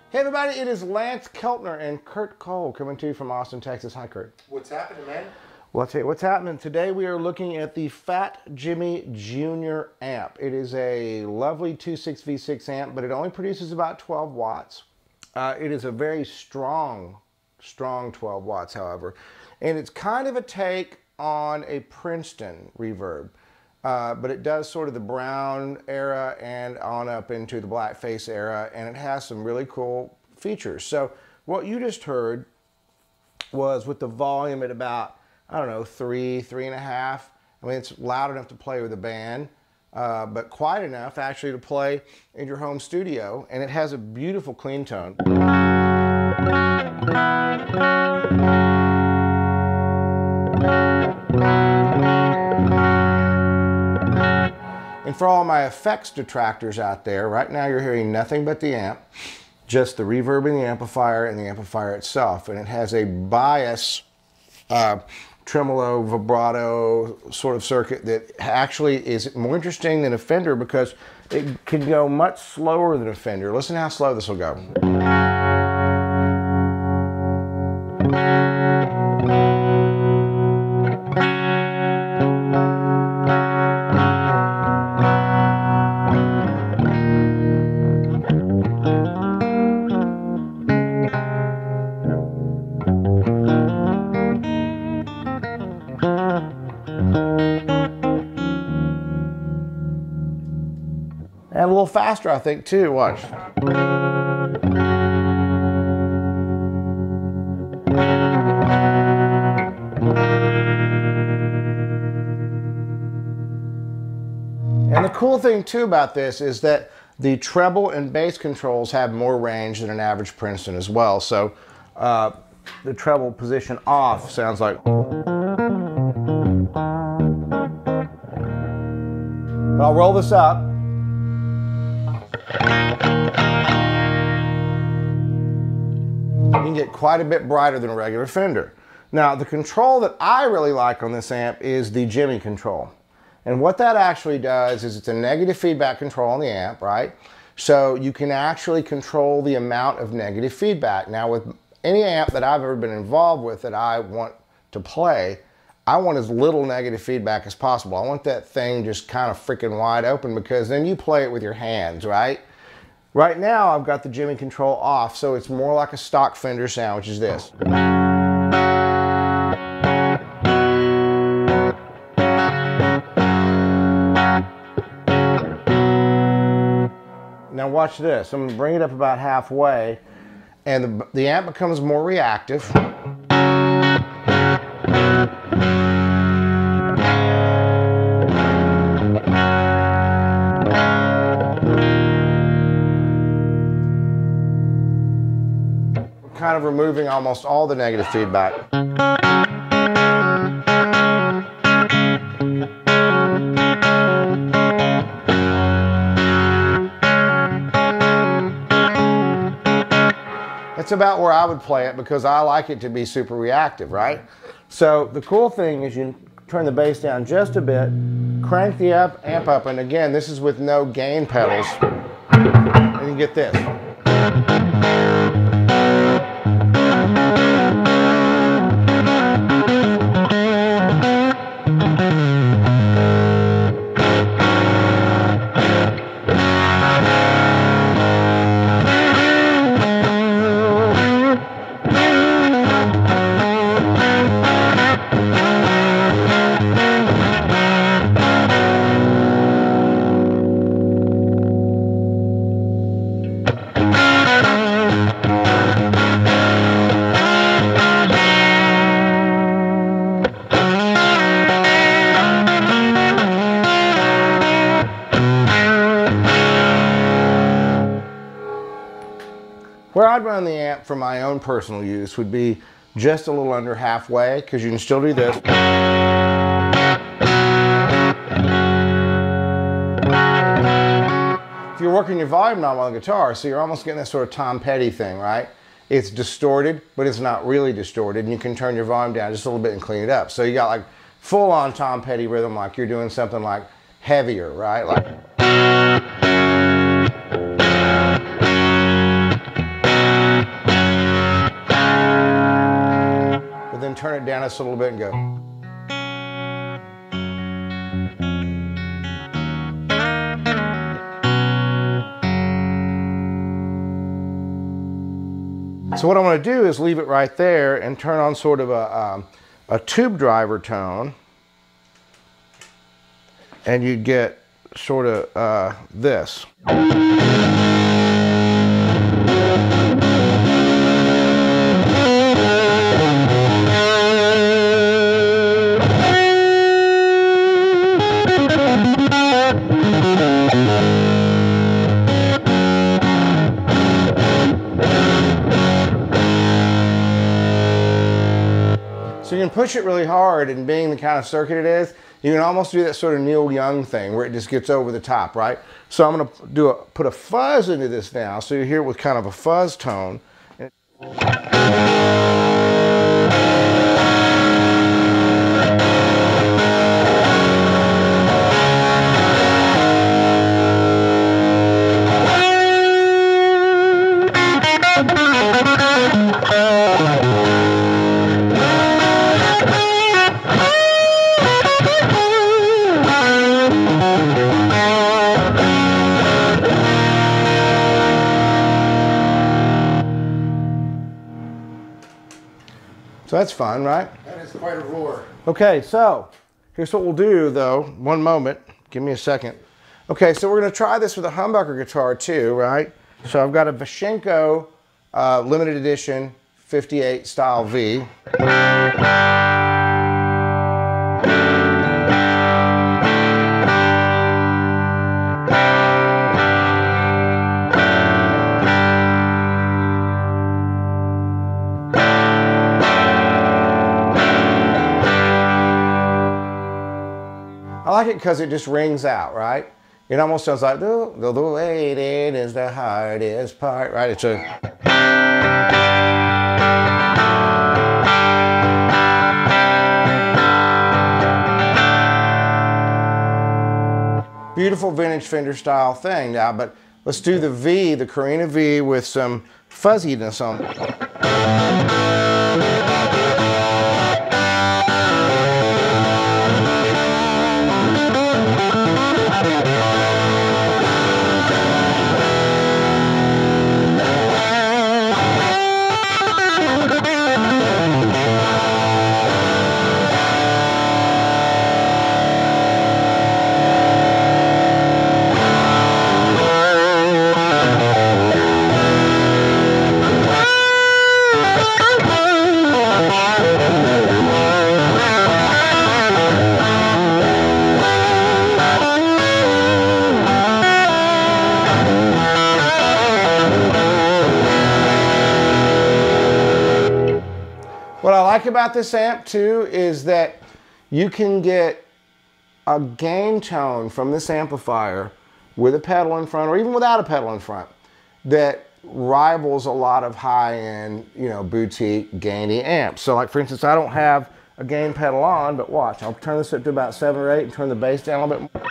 Hey everybody, it is Lance Keltner and Kurt Cole coming to you from Austin, Texas. Hi Kurt. What's happening, man? Well, I'll tell you what's happening. Today we are looking at the Fat Jimmy Jr. amp. It is a lovely 2.6 V6 amp, but it only produces about 12 watts. It is a very strong 12 watts, however. And it's kind of a take on a Princeton reverb. But it does sort of the brown era and on up into the blackface era, and it has some really cool features. So what you just heard was with the volume at about, I don't know, 3.5. I mean, it's loud enough to play with a band, but quiet enough actually to play in your home studio, and it has a beautiful clean tone. And for all my effects detractors out there, right now you're hearing nothing but the amp, just the reverb in the amplifier and the amplifier itself. And it has a bias, tremolo, vibrato sort of circuit that actually is more interesting than a Fender because it can go much slower than a Fender. Listen how slow this will go. And a little faster, I think, too. Watch. And the cool thing, too, about this is that the treble and bass controls have more range than an average Princeton as well. So the treble position off sounds like... But I'll roll this up. You can get quite a bit brighter than a regular Fender. Now, the control that I really like on this amp is the Jimmy control. And what that actually does is it's a negative feedback control on the amp, right? So you can actually control the amount of negative feedback. Now, with any amp that I've ever been involved with that I want to play, I want as little negative feedback as possible. I want that thing just kind of freaking wide open because then you play it with your hands, right? Right now, I've got the Jimmy control off, so it's more like a stock Fender sound, which is this. Now watch this. I'm going to bring it up about halfway, and the amp becomes more reactive. Kind of removing almost all the negative feedback. That's about where I would play it because I like it to be super reactive, right? So the cool thing is you turn the bass down just a bit, crank the amp up, and again, this is with no gain pedals, and you get this. Where I'd run the amp for my own personal use would be just a little under halfway, because you can still do this. If you're working your volume knob on the guitar, so you're almost getting that sort of Tom Petty thing, right? it's distorted, but it's not really distorted, and you can turn your volume down just a little bit and clean it up. So you got like full-on Tom Petty rhythm, like you're doing something like heavier, right? Like, but then turn it down just a little bit and go. So what I want to do is leave it right there and turn on sort of a tube driver tone, and you get sort of this. So you can push it really hard, and being the kind of circuit it is, you can almost do that sort of Neil Young thing where it just gets over the top, right? So I'm going to put a fuzz into this now, so you hear it with kind of a fuzz tone. So that's fun, right? That is quite a roar. Okay, so here's what we'll do though. One moment, give me a second. Okay, so we're gonna try this with a humbucker guitar too, right? So I've got a Vashenko limited edition 58 style V. I like it because it just rings out, right? It almost sounds like the waiting is the hardest part, right? It's a beautiful vintage Fender style thing now, but let's do the V, the Korina V with some fuzziness on it. What I like about this amp too is that you can get a gain tone from this amplifier with a pedal in front or even without a pedal in front that rivals a lot of high-end, you know, boutique gainy amps. So like for instance, I don't have a gain pedal on, but watch, I'll turn this up to about 7 or 8 and turn the bass down a little bit more.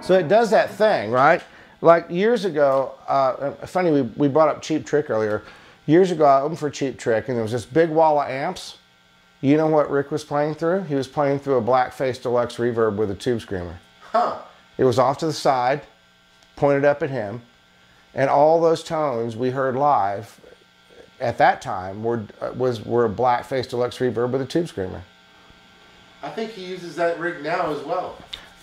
So it does that thing, right? Like years ago, funny, we brought up Cheap Trick earlier. Years ago, I opened for Cheap Trick, and there was this big wall of amps. You know what Rick was playing through? He was playing through a Blackface Deluxe Reverb with a tube screamer. Huh. It was off to the side, pointed up at him, and all those tones we heard live at that time were a Blackface Deluxe Reverb with a tube screamer. I think he uses that rig now as well.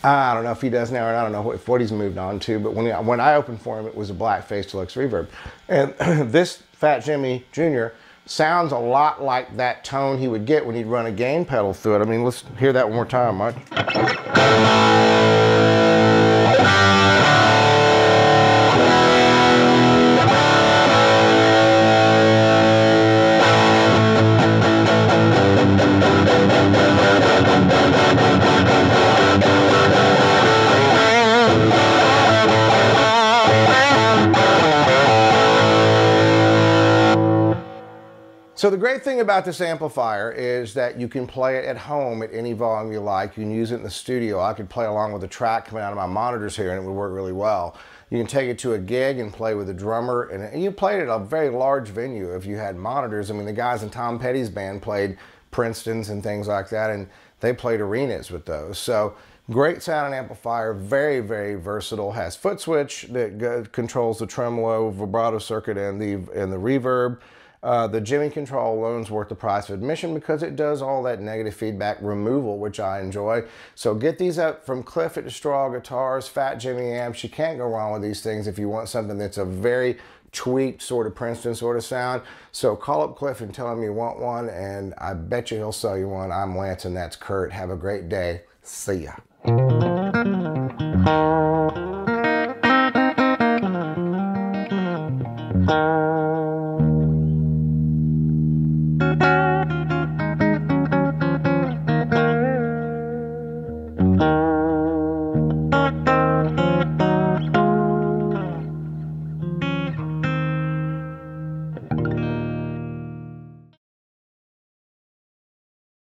I don't know if he does now, and I don't know what he's moved on to, but when I opened for him, it was a Blackface Deluxe Reverb. And this Fat Jimmy Jr. sounds a lot like that tone he would get when he'd run a gain pedal through it. I mean, let's hear that one more time, Mike. So the great thing about this amplifier is that you can play it at home at any volume you like. You can use it in the studio. I could play along with the track coming out of my monitors here and it would work really well. You can take it to a gig and play with a drummer, and you played at a very large venue if you had monitors. I mean, the guys in Tom Petty's band played Princeton's and things like that, and they played arenas with those. So great sounding amplifier, very, very versatile. Has foot switch that controls the tremolo, vibrato circuit, and the reverb. The Jimmy control alone is worth the price of admission because it does all that negative feedback removal, which I enjoy. So get these up from Cliff at Straw Guitars, Fat Jimmy amps. You can't go wrong with these things if you want something that's a very tweaked sort of Princeton sort of sound. So call up Cliff and tell him you want one, and I bet you he'll sell you one. I'm Lance, and that's Kurt. Have a great day. See ya.